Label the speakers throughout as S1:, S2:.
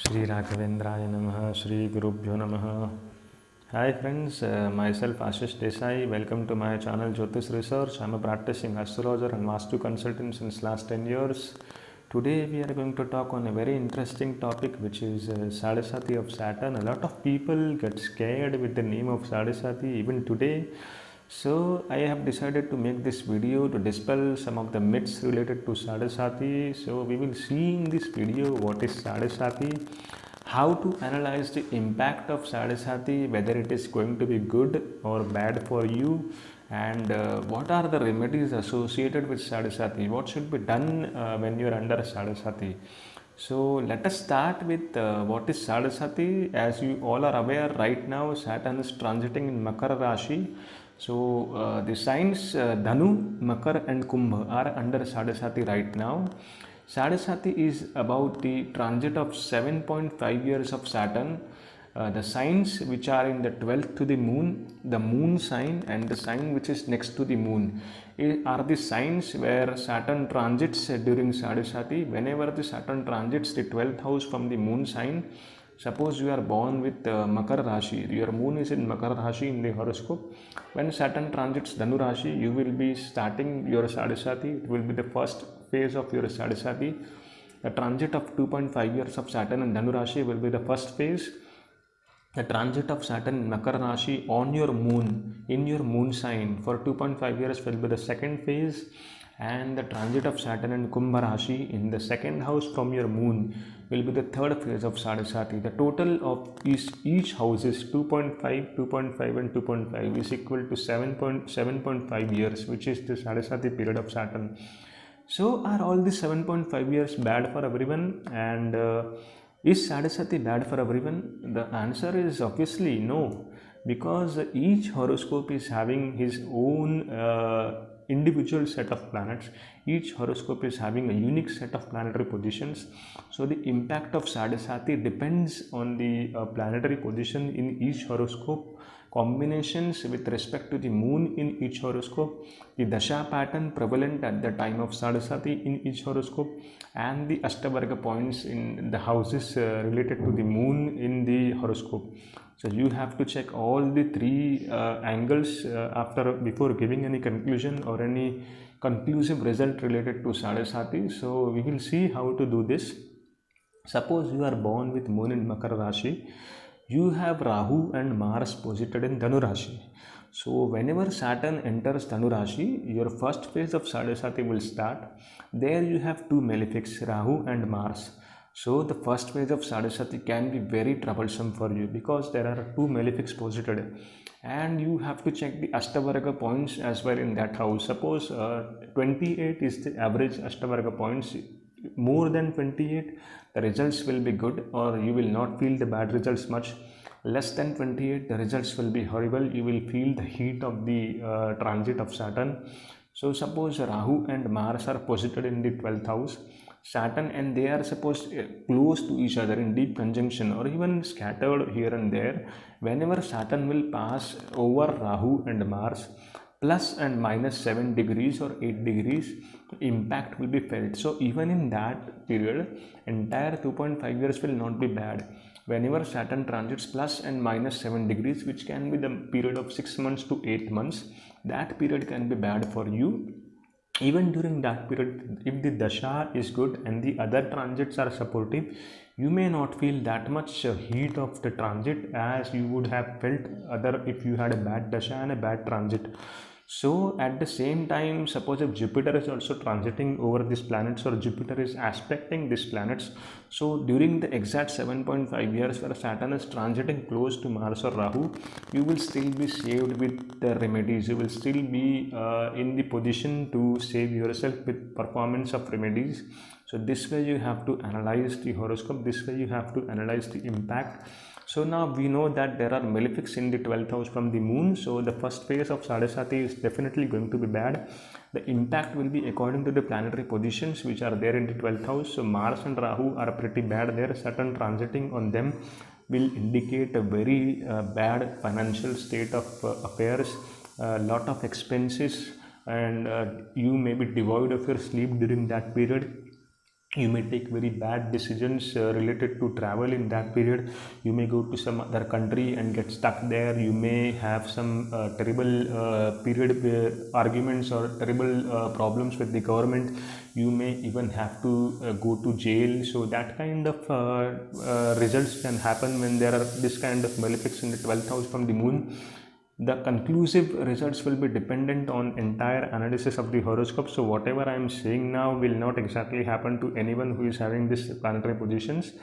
S1: Shri Raghavendraya Namaha, Shri Gurubhyo Namaha. Hi friends, myself Ashish Desai. Welcome to my channel Jyotish Research. I'm a practicing astrologer and Vastu consultant since last 10 years. Today we are going to talk on a very interesting topic, which is Sadhisati of Saturn. A lot of people get scared with the name of Sadhisati even today. So I have decided to make this video to dispel some of the myths related to Sadhisati. So we will see in this video what is Sadhisati, how to analyze the impact of Sadhisati, whether it is going to be good or bad for you, and what are the remedies associated with Sadhisati, what should be done when you are under Sadhisati. So let us start with what is Sadhisati. As you all are aware, right now Saturn is transiting in Makara Rashi. So the signs Dhanu, Makar and Kumbha are under Sadhisati right now. Sadhisati is about the transit of 7.5 years of Saturn. The signs which are in the 12th to the moon sign, and the sign which is next to the moon are the signs where Saturn transits during Sadhisati. Whenever the Saturn transits the 12th house from the moon sign, suppose you are born with Makar Rashi, your moon is in Makar Rashi in the horoscope. When Saturn transits Dhanu Rashi, you will be starting your Sadhisati. It will be the first phase of your Sadhisati. The transit of 2.5 years of Saturn in Dhanu Rashi will be the first phase. The transit of Saturn in Makar Rashi on your moon, in your moon sign for 2.5 years will be the second phase, and the transit of Saturn in Kumbha Rashi in the second house from your moon will be the third phase of Sadhisati. The total of each house is 2.5, 2.5 and 2.5 is equal to 7.5 years, which is the Sadhisati period of Saturn. So are all these 7.5 years bad for everyone? And is Sadhisati bad for everyone? The answer is obviously no, because each horoscope is having his own individual set of planets. Each horoscope is having a unique set of planetary positions. So the impact of Sadhisati depends on the planetary position in each horoscope, combinations with respect to the moon in each horoscope, the dasha pattern prevalent at the time of Sadhisati in each horoscope, and the Ashtavarga points in the houses related to the moon in the horoscope. So you have to check all the three angles before giving any conclusion or any conclusive result related to Sadhisati. So we will see how to do this. Suppose you are born with moon in Makar Rashi, you have Rahu and Mars posited in Dhanu Rashi. So whenever Saturn enters Dhanu Rashi, your first phase of Sadhisati will start. There you have two malefics, Rahu and Mars. So the first phase of Sadhisati can be very troublesome for you because there are two malefics posited, and you have to check the Ashtavarga points as well in that house. Suppose 28 is the average Ashtavarga points. More than 28, the results will be good, or you will not feel the bad results much. Less than 28, the results will be horrible. You will feel the heat of the transit of Saturn. So suppose Rahu and Mars are posited in the 12th house, Saturn, and they are supposed close to each other in deep conjunction or even scattered here and there. Whenever Saturn will pass over Rahu and Mars, plus and minus 7 degrees or 8 degrees, impact will be felt. So even in that period, entire 2.5 years will not be bad. Whenever Saturn transits plus and minus 7 degrees, which can be the period of 6 months to 8 months, that period can be bad for you. Even during that period, if the dasha is good and the other transits are supportive, you may not feel that much heat of the transit as you would have felt if you had a bad dasha and a bad transit. So at the same time, suppose if Jupiter is also transiting over these planets, or Jupiter is aspecting these planets, so during the exact 7.5 years where Saturn is transiting close to Mars or Rahu, you will still be saved with the remedies. You will still be in the position to save yourself with performance of remedies. So this way you have to analyze the horoscope, this way you have to analyze the impact. So now we know that there are malefics in the 12th house from the moon. So the first phase of Sadhisati is definitely going to be bad. The impact will be according to the planetary positions which are there in the 12th house. So Mars and Rahu are pretty bad there. Saturn transiting on them will indicate a very bad financial state of affairs, a lot of expenses, and you may be devoid of your sleep during that period. You may take very bad decisions related to travel in that period. You may go to some other country and get stuck there. You may have some terrible period arguments or terrible problems with the government. You may even have to go to jail. So that kind of results can happen when there are this kind of malefics in the 12th house from the moon. The conclusive results will be dependent on entire analysis of the horoscope. So whatever I am saying now will not exactly happen to anyone who is having this planetary positions.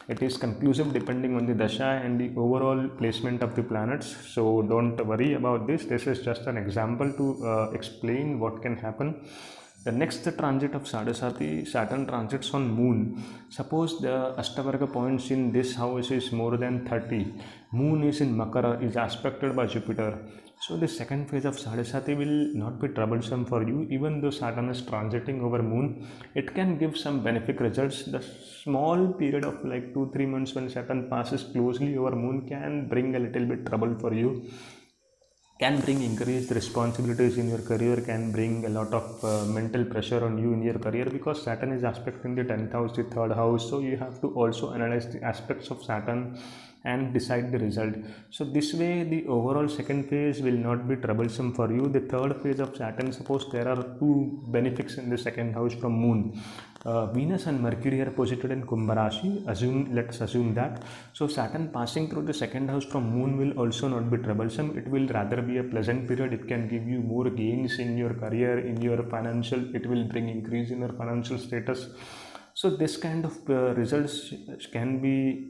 S1: It is conclusive depending on the dasha and the overall placement of the planets. So don't worry about this. This is just an example to explain what can happen. The next transit of Sadasati, Saturn transits on moon. Suppose the Ashtavarga points in this house is more than 30. Moon is in Makara, is aspected by Jupiter. So the second phase of Sadasati will not be troublesome for you. Even though Saturn is transiting over moon, it can give some benefic results. The small period of like 2-3 months when Saturn passes closely over moon can bring a little bit trouble for you, can bring increased responsibilities in your career, can bring a lot of mental pressure on you in your career, because Saturn is aspecting the 10th house, the 3rd house. So you have to also analyze the aspects of Saturn and decide the result. So this way the overall second phase will not be troublesome for you. The third phase of Saturn, suppose there are two benefics in the second house from moon. Venus and Mercury are posited in Kumbha Rashi. Let's assume that. So Saturn passing through the second house from moon will also not be troublesome. It will rather be a pleasant period. It can give you more gains in your career, in your financial. It will bring increase in your financial status. So this kind of results can be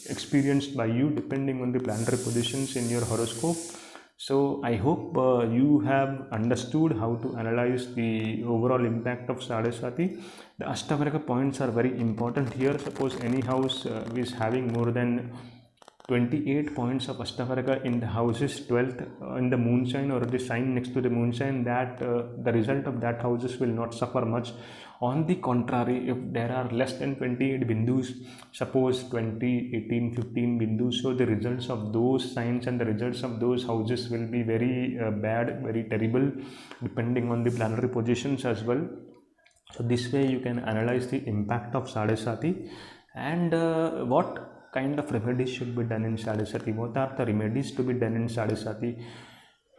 S1: experienced by you depending on the planetary positions in your horoscope. So I hope you have understood how to analyze the overall impact of Sadasati. The Ashtavarga points are very important here. Suppose any house is having more than 28 points of Ashtavarga in the houses 12th in the moon sign or the sign next to the moon sign, that the result of that houses will not suffer much. On the contrary, if there are less than 28 bindus, suppose 20, 18, 15 bindus, so the results of those signs and the results of those houses will be very bad, very terrible, depending on the planetary positions as well. So this way you can analyze the impact of Sadasati and what kind of remedies should be done in Sadasati. What are the remedies to be done in Sadasati?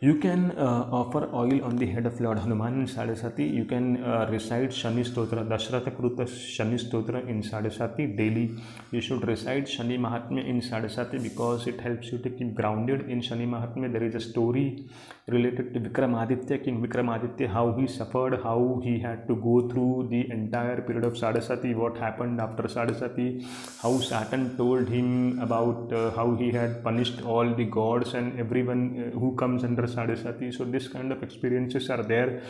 S1: You can offer oil on the head of Lord Hanuman in Sadasati. You can recite Shani Stotra, Dasharatha Kruta Shani Stotra in Sadasati daily. You should recite Shani Mahatmya in Sadasati because it helps you to keep grounded. In Shani Mahatmya, there is a story related to Vikramaditya, King Vikramaditya, how he suffered, how he had to go through the entire period of Sadasati, what happened after Sadasati, how Saturn told him about how he had punished all the gods and everyone who comes under Sadasati. So this kind of experiences are there.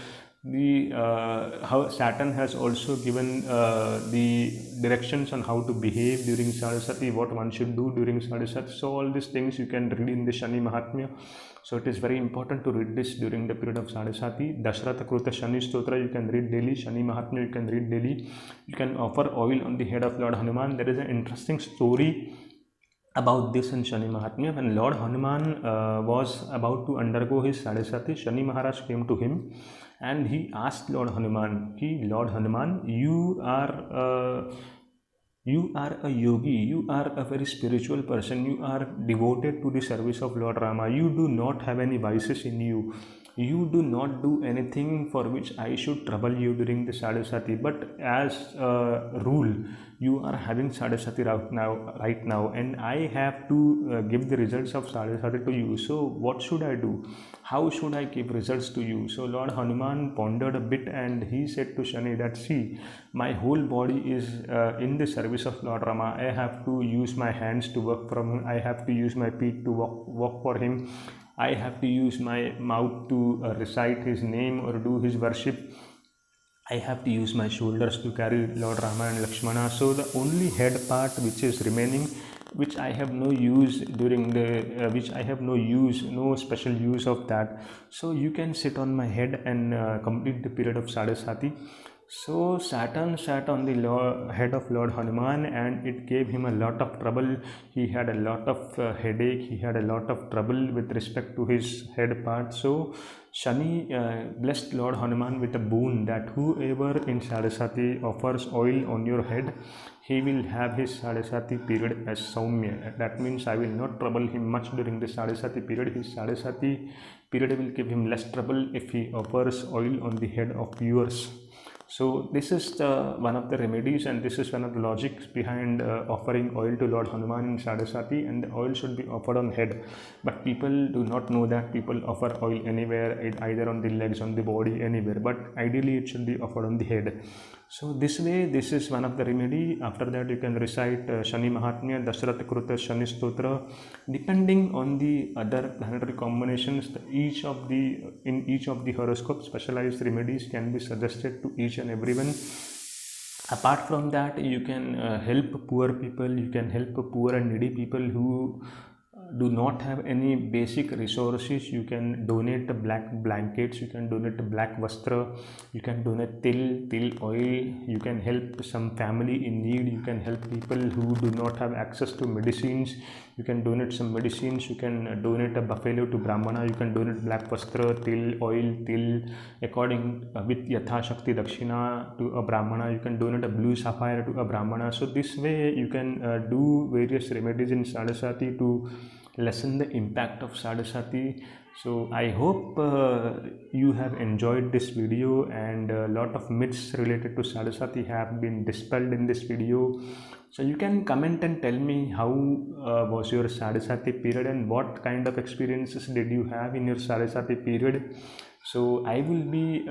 S1: How Saturn has also given the directions on how to behave during Sadasati, what one should do during Sadasati. So all these things you can read in the Shani Mahatmya. So it is very important to read this during the period of Sadasati. Dasharatha Kruta Shani Stotra you can read daily. Shani Mahatmya you can read daily. You can offer oil on the head of Lord Hanuman. There is an interesting story about this in Shani Mahatmya. When Lord Hanuman was about to undergo his Sadasati, Shani Maharaj came to him and he asked Lord Hanuman, Lord Hanuman, you are a yogi, you are a very spiritual person, you are devoted to the service of Lord Rama, you do not have any vices in you, you do not do anything for which I should trouble you during the Sadasati, but as a rule, you are having Sadasati right now, and I have to give the results of Sadasati to you. So what should I do? How should I give results to you? So Lord Hanuman pondered a bit and he said to Shani that, see, my whole body is in the service of Lord Rama. I have to use my hands to work for him. I have to use my feet to walk for him. I have to use my mouth to recite his name or do his worship. I have to use my shoulders to carry Lord Rama and Lakshmana. So the only head part which is remaining, which I have no use during the no special use of that. So you can sit on my head and complete the period of Sadasati. So Saturn sat on the head of Lord Hanuman, and it gave him a lot of trouble. He had a lot of headache. He had a lot of trouble with respect to his head part. So Shani blessed Lord Hanuman with a boon that whoever in Sadasati offers oil on your head, he will have his Sadasati period as Saumya. That means I will not trouble him much during the Sadasati period. His Sadasati period will give him less trouble if he offers oil on the head of yours. So this is one of the remedies, and this is one of the logics behind offering oil to Lord Hanuman in Sadasati, and the oil should be offered on head. But people do not know that. People offer oil anywhere, either on the legs, on the body, anywhere. But ideally it should be offered on the head. So this way, this is one of the remedy. After that, you can recite Shani Mahatmya, Dashrath Kruta, Shani Stotra. Depending on the other planetary combinations, in each of the horoscope, specialized remedies can be suggested to each and everyone. Apart from that, you can help poor people. You can help poor and needy people who do not have any basic resources. You can donate black blankets, you can donate black vastra, you can donate til oil, you can help some family in need, you can help people who do not have access to medicines, you can donate some medicines, you can donate a buffalo to Brahmana, you can donate black vastra, til oil, til according with Yatha Shakti Dakshina to a Brahmana, you can donate a blue sapphire to a Brahmana. So this way you can do various remedies in Sadasati to lessen the impact of Sadasati. So I hope you have enjoyed this video, and a lot of myths related to Sadasati have been dispelled in this video. So you can comment and tell me how was your Sadasati period, and what kind of experiences did you have in your Sadasati period. So I will be,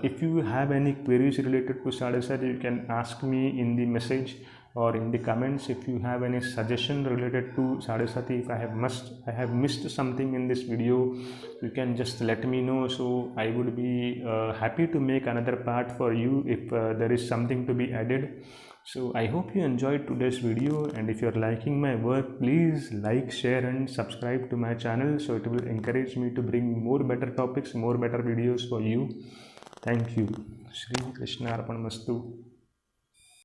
S1: if you have any queries related to Sadasati, you can ask me in the message or in the comments. If you have any suggestion related to Sadasati, if I have missed something in this video, you can just let me know. So I would be happy to make another part for you if there is something to be added. So I hope you enjoyed today's video, and if you're liking my work, please like, share and subscribe to my channel, so it will encourage me to bring more better topics, more better videos for you. Thank you. Shri Krishna Arpanamastu.